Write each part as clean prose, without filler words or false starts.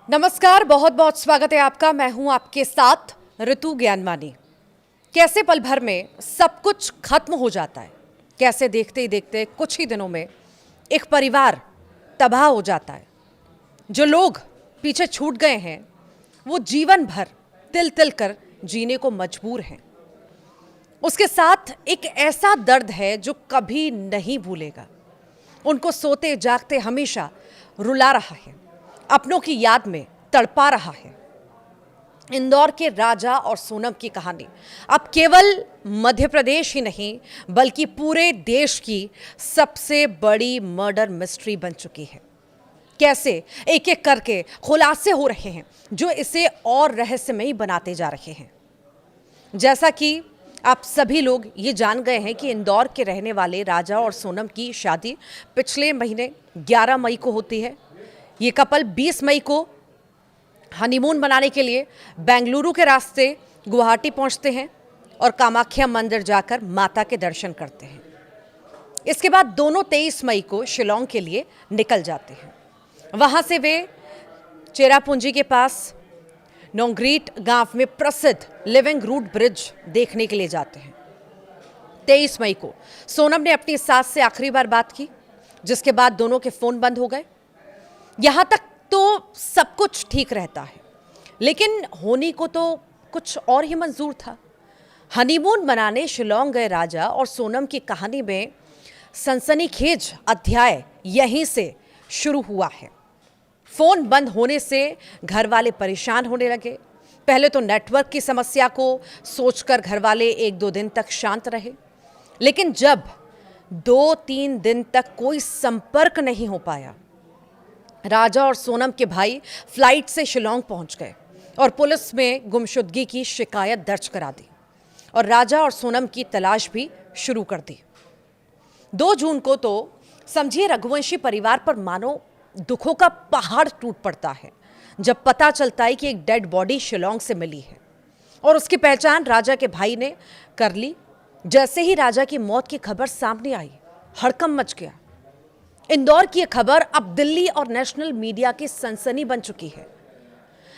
नमस्कार, बहुत बहुत स्वागत है आपका। मैं हूं आपके साथ ऋतु ज्ञानमानी। कैसे पल भर में सब कुछ खत्म हो जाता है, कैसे देखते ही देखते कुछ ही दिनों में एक परिवार तबाह हो जाता है। जो लोग पीछे छूट गए हैं वो जीवन भर तिल तिल कर जीने को मजबूर हैं। उसके साथ एक ऐसा दर्द है जो कभी नहीं भूलेगा। उनको सोते जागते हमेशा रुला रहा है, अपनों की याद में तड़पा रहा है। इंदौर के राजा और सोनम की कहानी अब केवल मध्य प्रदेश ही नहीं बल्कि पूरे देश की सबसे बड़ी मर्डर मिस्ट्री बन चुकी है। कैसे एक एक करके खुलासे हो रहे हैं जो इसे और रहस्यमयी बनाते जा रहे हैं। जैसा कि आप सभी लोग ये जान गए हैं कि इंदौर के रहने वाले राजा और सोनम की शादी पिछले महीने 11 मई को होती है। ये कपल 20 मई को हनीमून मनाने के लिए बेंगलुरु के रास्ते गुवाहाटी पहुंचते हैं और कामाख्या मंदिर जाकर माता के दर्शन करते हैं। इसके बाद दोनों 23 मई को शिलोंग के लिए निकल जाते हैं। वहां से वे चेरापूंजी के पास नोंग्रीट गांव में प्रसिद्ध लिविंग रूट ब्रिज देखने के लिए जाते हैं। 23 मई को सोनम ने अपनी सास से आखिरी बार बात की, जिसके बाद दोनों के फोन बंद हो गए। यहां तक तो सब कुछ ठीक रहता है, लेकिन होनी को तो कुछ और ही मंजूर था। हनीमून मनाने शिलोंग गए राजा और सोनम की कहानी में सनसनीखेज अध्याय यहीं से शुरू हुआ है। फोन बंद होने से घर वाले परेशान होने लगे। पहले तो नेटवर्क की समस्या को सोचकर घर वाले 1-2 दिन तक शांत रहे, लेकिन जब 2-3 दिन तक कोई संपर्क नहीं हो पाया, राजा और सोनम के भाई फ्लाइट से शिलोंग पहुंच गए और पुलिस में गुमशुदगी की शिकायत दर्ज करा दी और राजा और सोनम की तलाश भी शुरू कर दी। 2 जून को तो समझिए रघुवंशी परिवार पर मानो दुखों का पहाड़ टूट पड़ता है जब पता चलता है कि एक डेड बॉडी शिलोंग से मिली है और उसकी पहचान राजा के भाई ने कर ली। जैसे ही राजा की मौत की खबर सामने आई, हड़कंप मच गया। इंदौर की यह खबर अब दिल्ली और नेशनल मीडिया की सनसनी बन चुकी है।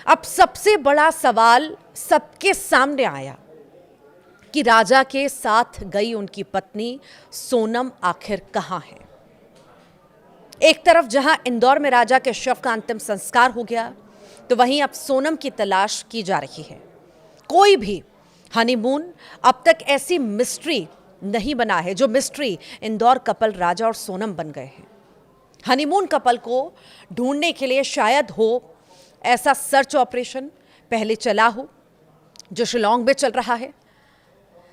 अब सबसे बड़ा सवाल सबके सामने आया कि राजा के साथ गई उनकी पत्नी सोनम आखिर कहां है। एक तरफ जहां इंदौर में राजा के शव का अंतिम संस्कार हो गया, तो वहीं अब सोनम की तलाश की जा रही है। कोई भी हनीमून अब तक ऐसी मिस्ट्री नहीं बना है जो मिस्ट्री इंदौर कपल राजा और सोनम बन गए हैं। हनीमून कपल को ढूंढने के लिए शायद हो ऐसा सर्च ऑपरेशन पहले चला हो जो शिलोंग में चल रहा है।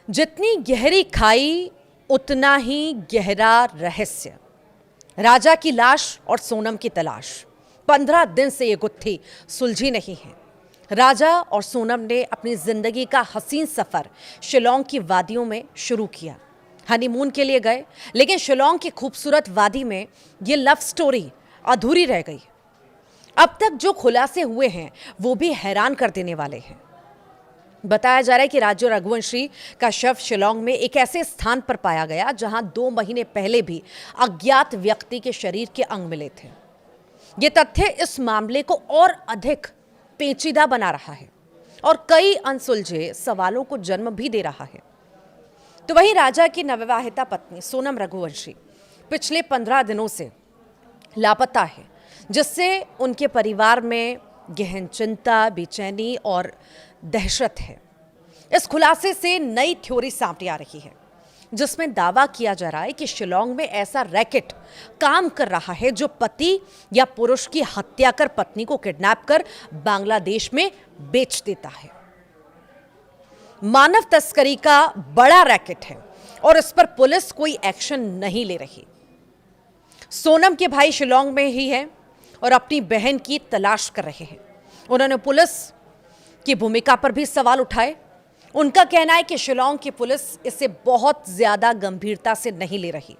जितनी गहरी खाई उतना ही गहरा रहस्य। राजा की लाश और सोनम की तलाश 15 दिन से ये गुत्थी सुलझी नहीं है। राजा और सोनम ने अपनी जिंदगी का हसीन सफर शिलोंग की वादियों में शुरू किया। हनीमून के लिए गए, लेकिन शिलोंग की खूबसूरत वादी में ये लव स्टोरी अधूरी रह गई। अब तक जो खुलासे हुए हैं वो भी हैरान कर देने वाले हैं। बताया जा रहा है कि राजा रघुवंशी का शव शिलोंग में एक ऐसे स्थान पर पाया गया जहां 2 महीने पहले भी अज्ञात व्यक्ति के शरीर के अंग मिले थे। ये तथ्य इस मामले को और अधिक पेचीदा बना रहा है और कई अनसुलझे सवालों को जन्म भी दे रहा है। तो वहीं राजा की नवविवाहिता पत्नी सोनम रघुवंशी पिछले 15 दिनों से लापता है, जिससे उनके परिवार में गहन चिंता, बेचैनी और दहशत है। इस खुलासे से नई थ्योरी सामने आ रही है, जिसमें दावा किया जा रहा है कि शिलोंग में ऐसा रैकेट काम कर रहा है जो पति या पुरुष की हत्या कर पत्नी को किडनैप कर बांग्लादेश में बेच देता है। मानव तस्करी का बड़ा रैकेट है और इस पर पुलिस कोई एक्शन नहीं ले रही। सोनम के भाई शिलोंग में ही हैं और अपनी बहन की तलाश कर रहे हैं। उन्होंने पुलिस की भूमिका पर भी सवाल उठाए। उनका कहना है कि शिलोंग की पुलिस इसे बहुत ज्यादा गंभीरता से नहीं ले रही।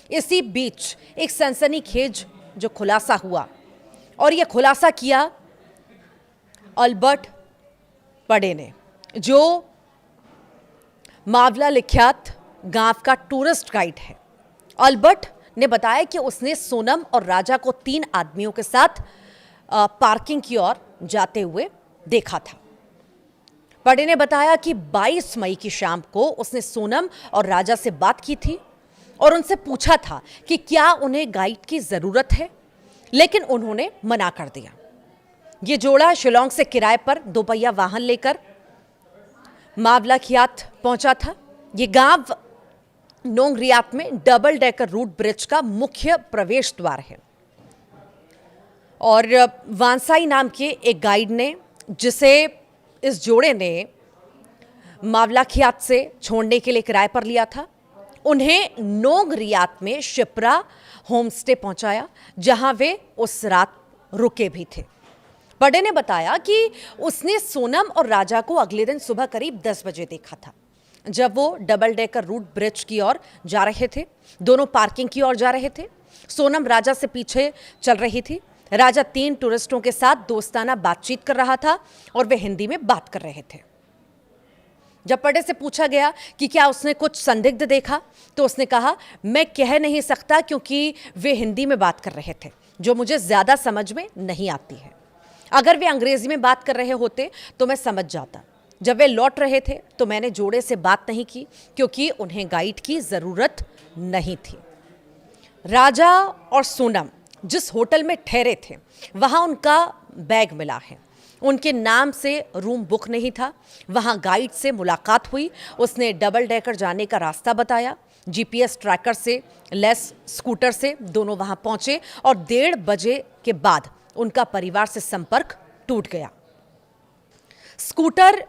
इसी बीच एक सनसनीखेज जो खुलासा हुआ, और यह खुलासा किया अल्बर्ट पडे ने, जो मावला लिख्यात गांव का टूरिस्ट गाइड है। अल्बर्ट ने बताया कि उसने सोनम और राजा को 3 आदमियों के साथ पार्किंग की ओर जाते हुए देखा था। बड़े ने बताया कि 22 मई की शाम को उसने सोनम और राजा से बात की थी और उनसे पूछा था कि क्या उन्हें गाइड की जरूरत है, लेकिन उन्होंने मना कर दिया। ये जोड़ा शिलोंग से किराए पर दोपहिया वाहन लेकर मावलाखियात पहुंचा था। ये गांव नोंग रियात में डबल डेकर रूट ब्रिज का मुख्य प्रवेश द्वार है और वांसाई नाम के एक गाइड ने, जिसे इस जोड़े ने मावलाखियात से छोड़ने के लिए किराए पर लिया था, उन्हें नोंग रियात में शिप्रा होम स्टे पहुंचाया, जहां वे उस रात रुके भी थे। बड़े ने बताया कि उसने सोनम और राजा को अगले दिन सुबह करीब 10 बजे देखा था, जब वो डबल डेकर रूट ब्रिज की ओर जा रहे थे। दोनों पार्किंग की ओर जा रहे थे। सोनम राजा से पीछे चल रही थी। राजा 3 टूरिस्टों के साथ दोस्ताना बातचीत कर रहा था और वे हिंदी में बात कर रहे थे। जब बड़े से पूछा गया कि क्या उसने कुछ संदिग्ध देखा, तो उसने कहा, मैं कह नहीं सकता क्योंकि वे हिंदी में बात कर रहे थे, जो मुझे ज्यादा समझ में नहीं आती है। अगर वे अंग्रेजी में बात कर रहे होते तो मैं समझ जाता। जब वे लौट रहे थे तो मैंने जोड़े से बात नहीं की क्योंकि उन्हें गाइड की जरूरत नहीं थी। राजा और सोनम जिस होटल में ठहरे थे वहां उनका बैग मिला है। उनके नाम से रूम बुक नहीं था। वहां गाइड से मुलाकात हुई। उसने डबल डेकर जाने का रास्ता बताया। जीपीएस ट्रैकर से लेस स्कूटर से दोनों वहां पहुंचे और 1:30 बजे के बाद उनका परिवार से संपर्क टूट गया। स्कूटर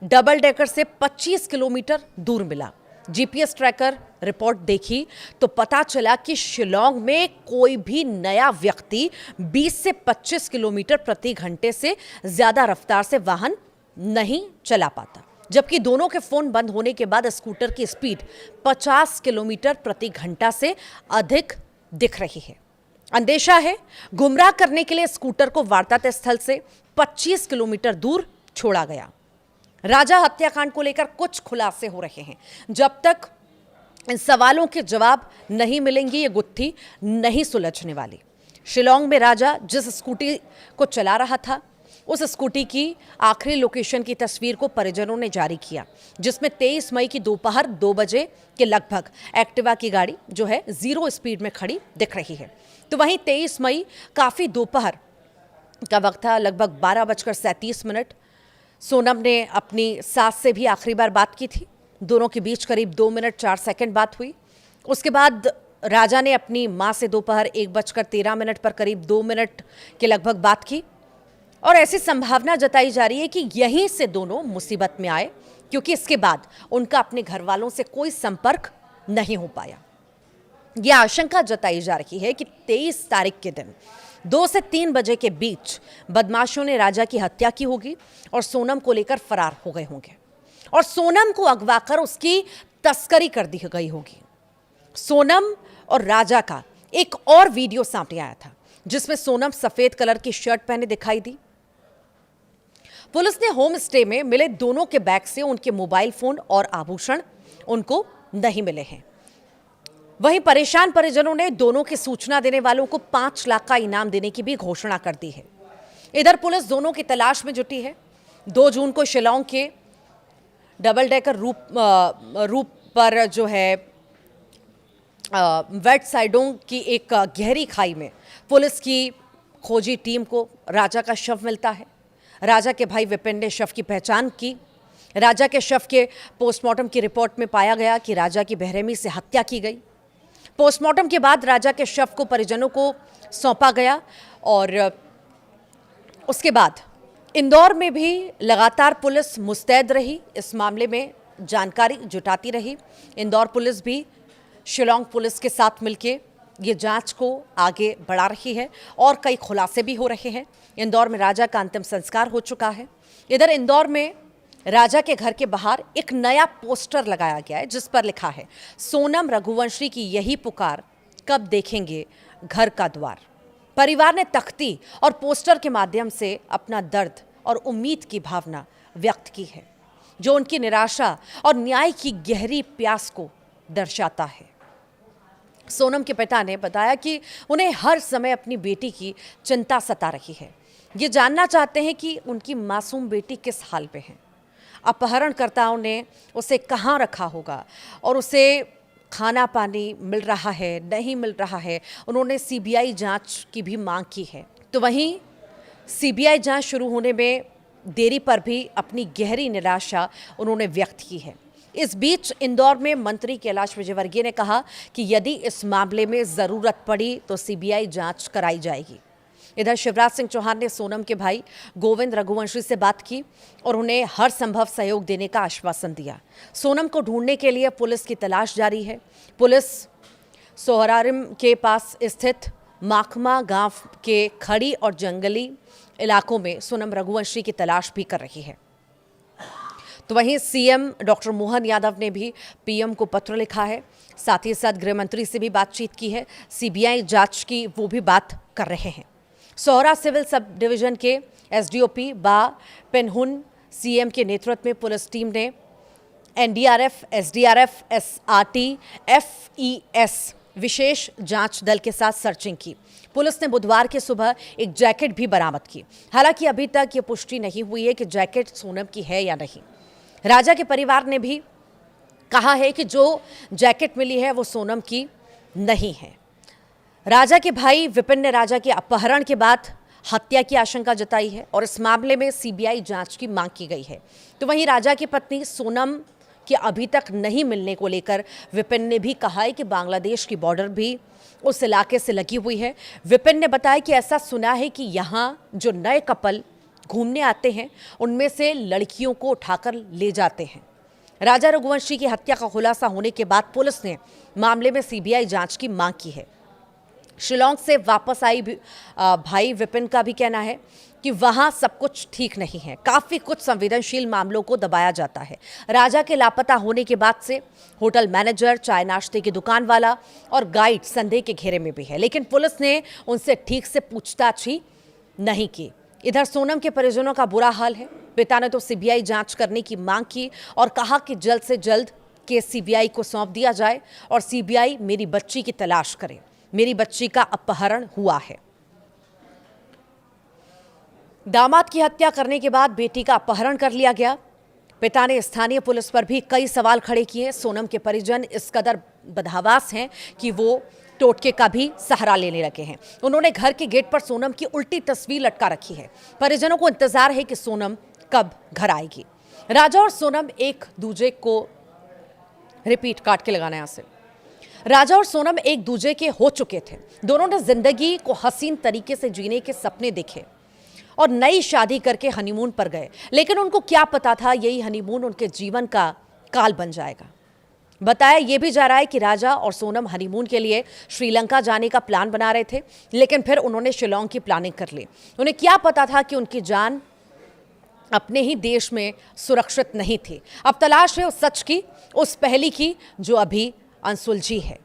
डबल डेकर से 25 किलोमीटर दूर मिला। जीपीएस ट्रैकर रिपोर्ट देखी तो पता चला कि शिलोंग में कोई भी नया व्यक्ति 20 से 25 किलोमीटर प्रति घंटे से ज्यादा रफ्तार से वाहन नहीं चला पाता, जबकि दोनों के फोन बंद होने के बाद स्कूटर की स्पीड 50 किलोमीटर प्रति घंटा से अधिक दिख रही है। अंदेशा है गुमराह करने के लिए स्कूटर को वारदात स्थल से 25 किलोमीटर दूर छोड़ा गया। राजा हत्याकांड को लेकर कुछ खुलासे हो रहे हैं। जब तक इन सवालों के जवाब नहीं मिलेंगे ये गुत्थी नहीं सुलझने वाली। शिलोंग में राजा जिस स्कूटी को चला रहा था उस स्कूटी की आखिरी लोकेशन की तस्वीर को परिजनों ने जारी किया, जिसमें 23 मई की दोपहर 2 बजे के लगभग एक्टिवा की गाड़ी जो है 0 स्पीड में खड़ी दिख रही है। तो वहीं 23 मई काफ़ी दोपहर का वक्त था, लगभग 12:37। सोनम ने अपनी सास से भी आखिरी बार बात की थी। दोनों के बीच करीब 2 मिनट 4 सेकंड बात हुई। उसके बाद राजा ने अपनी मां से दोपहर 1:13 पर करीब 2 मिनट के लगभग बात की और ऐसी संभावना जताई जा रही है कि यहीं से दोनों मुसीबत में आए, क्योंकि इसके बाद उनका अपने घर वालों से कोई संपर्क नहीं हो पाया। यह आशंका जताई जा रही है कि 23 तारीख के दिन 2 से 3 बजे के बीच बदमाशों ने राजा की हत्या की होगी और सोनम को लेकर फरार हो गए होंगे और सोनम को अगवा कर उसकी तस्करी कर दी गई होगी। सोनम और राजा का एक और वीडियो सामने आया था, जिसमें सोनम सफेद कलर की शर्ट पहने दिखाई दी। पुलिस ने होम स्टे में मिले दोनों के बैग से उनके मोबाइल फोन और आभूषण उनको नहीं मिले हैं। वहीं परेशान परिजनों ने दोनों की सूचना देने वालों को 5 लाख का इनाम देने की भी घोषणा कर दी है। इधर पुलिस दोनों की तलाश में जुटी है। 2 जून को शिलोंग के डबल डेकर रूप पर जो है वेट साइडों की एक गहरी खाई में पुलिस की खोजी टीम को राजा का शव मिलता है। राजा के भाई विपिन ने शव की पहचान की। राजा के शव के पोस्टमार्टम की रिपोर्ट में पाया गया कि राजा की बेरहमी से हत्या की गई। पोस्टमार्टम के बाद राजा के शव को परिजनों को सौंपा गया और उसके बाद इंदौर में भी लगातार पुलिस मुस्तैद रही, इस मामले में जानकारी जुटाती रही। इंदौर पुलिस भी शिलोंग पुलिस के साथ मिलकर ये जांच को आगे बढ़ा रही है और कई खुलासे भी हो रहे हैं। इंदौर में राजा का अंतिम संस्कार हो चुका है। इधर इंदौर में राजा के घर के बाहर एक नया पोस्टर लगाया गया है, जिस पर लिखा है, सोनम रघुवंशी की यही पुकार, कब देखेंगे घर का द्वार। परिवार ने तख्ती और पोस्टर के माध्यम से अपना दर्द और उम्मीद की भावना व्यक्त की है, जो उनकी निराशा और न्याय की गहरी प्यास को दर्शाता है। सोनम के पिता ने बताया कि उन्हें हर समय अपनी बेटी की चिंता सता रही है। ये जानना चाहते हैं कि उनकी मासूम बेटी किस हाल में है। अपहरणकर्ताओं ने उसे कहाँ रखा होगा और उसे खाना पानी मिल रहा है, नहीं मिल रहा है। उन्होंने सीबीआई जांच की भी मांग की है। तो वहीं सीबीआई जांच शुरू होने में देरी पर भी अपनी गहरी निराशा उन्होंने व्यक्त की है। इस बीच इंदौर में मंत्री कैलाश विजयवर्गीय ने कहा कि यदि इस मामले में जरूरत पड़ी तो सीबीआई जांच कराई जाएगी। इधर शिवराज सिंह चौहान ने सोनम के भाई गोविंद रघुवंशी से बात की और उन्हें हर संभव सहयोग देने का आश्वासन दिया। सोनम को ढूंढने के लिए पुलिस की तलाश जारी है। पुलिस सोहरारिम के पास स्थित माखमा गांव के खड़ी और जंगली इलाकों में सोनम रघुवंशी की तलाश भी कर रही है। तो वहीं सीएम डॉक्टर मोहन यादव ने भी पीएम को पत्र लिखा है। साथ ही साथ गृह मंत्री से भी बातचीत की है। सीबीआई जांच की वो भी बात कर रहे हैं। सोहरा सिविल सब डिवीजन के एसडीओपी बा पेनहुन सीएम के नेतृत्व में पुलिस टीम ने एनडीआरएफ, एसडीआरएफ, एसआरटी, एफईएस विशेष जांच दल के साथ सर्चिंग की। पुलिस ने बुधवार की सुबह एक जैकेट भी बरामद की। हालांकि अभी तक ये पुष्टि नहीं हुई है कि जैकेट सोनम की है या नहीं। राजा के परिवार ने भी कहा है कि जो जैकेट मिली है वो सोनम की नहीं है। राजा के भाई विपिन ने राजा के अपहरण के बाद हत्या की आशंका जताई है और इस मामले में सीबीआई जांच की मांग की गई है। तो वहीं राजा की पत्नी सोनम के अभी तक नहीं मिलने को लेकर विपिन ने भी कहा है कि बांग्लादेश की बॉर्डर भी उस इलाके से लगी हुई है। विपिन ने बताया कि ऐसा सुना है कि यहाँ जो नए कपल घूमने आते हैं उनमें से लड़कियों को उठाकर ले जाते हैं। राजा रघुवंशी की हत्या का खुलासा होने के बाद पुलिस ने मामले में सीबीआई जांच की मांग की है। शिलोंग से वापस आई भाई विपिन का भी कहना है कि वहां सब कुछ ठीक नहीं है। काफी कुछ संवेदनशील मामलों को दबाया जाता है। राजा के लापता होने के बाद से होटल मैनेजर, चाय नाश्ते की दुकान वाला और गाइड संदेह के घेरे में भी है, लेकिन पुलिस ने उनसे ठीक से पूछताछ ही नहीं की। इधर सोनम के परिजनों का बुरा हाल है। पिता ने तो सीबीआई जांच करने की मांग की और कहा कि जल्द से जल्द केस सीबीआई को सौंप दिया जाए और सीबीआई मेरी बच्ची की तलाश करे। मेरी बच्ची का अपहरण हुआ है। दामाद की हत्या करने के बाद बेटी का अपहरण कर लिया गया। पिता ने स्थानीय पुलिस पर भी कई सवाल खड़े किए। सोनम के परिजन इस कदर बदहवास हैं कि वो टोटके का भी सहारा लेने लगे हैं। उन्होंने घर के गेट पर सोनम की उल्टी तस्वीर लटका रखी है। परिजनों को इंतजार है कि सोनम कब घर आएगी। राजा और सोनम एक दूजे को रिपीट काट के लगाना यहां से। राजा और सोनम एक दूजे के हो चुके थे। दोनों ने जिंदगी को हसीन तरीके से जीने के सपने देखे और नई शादी करके हनीमून पर गए, लेकिन उनको क्या पता था यही हनीमून उनके जीवन का काल बन जाएगा। बताया यह भी जा रहा है कि राजा और सोनम हनीमून के लिए श्रीलंका जाने का प्लान बना रहे थे, लेकिन फिर उन्होंने शिलोंग की प्लानिंग कर ली। उन्हें क्या पता था कि उनकी जान अपने ही देश में सुरक्षित नहीं थी। अब तलाश है उस सच की, उस पहली की जो अभी अनसुलझी है।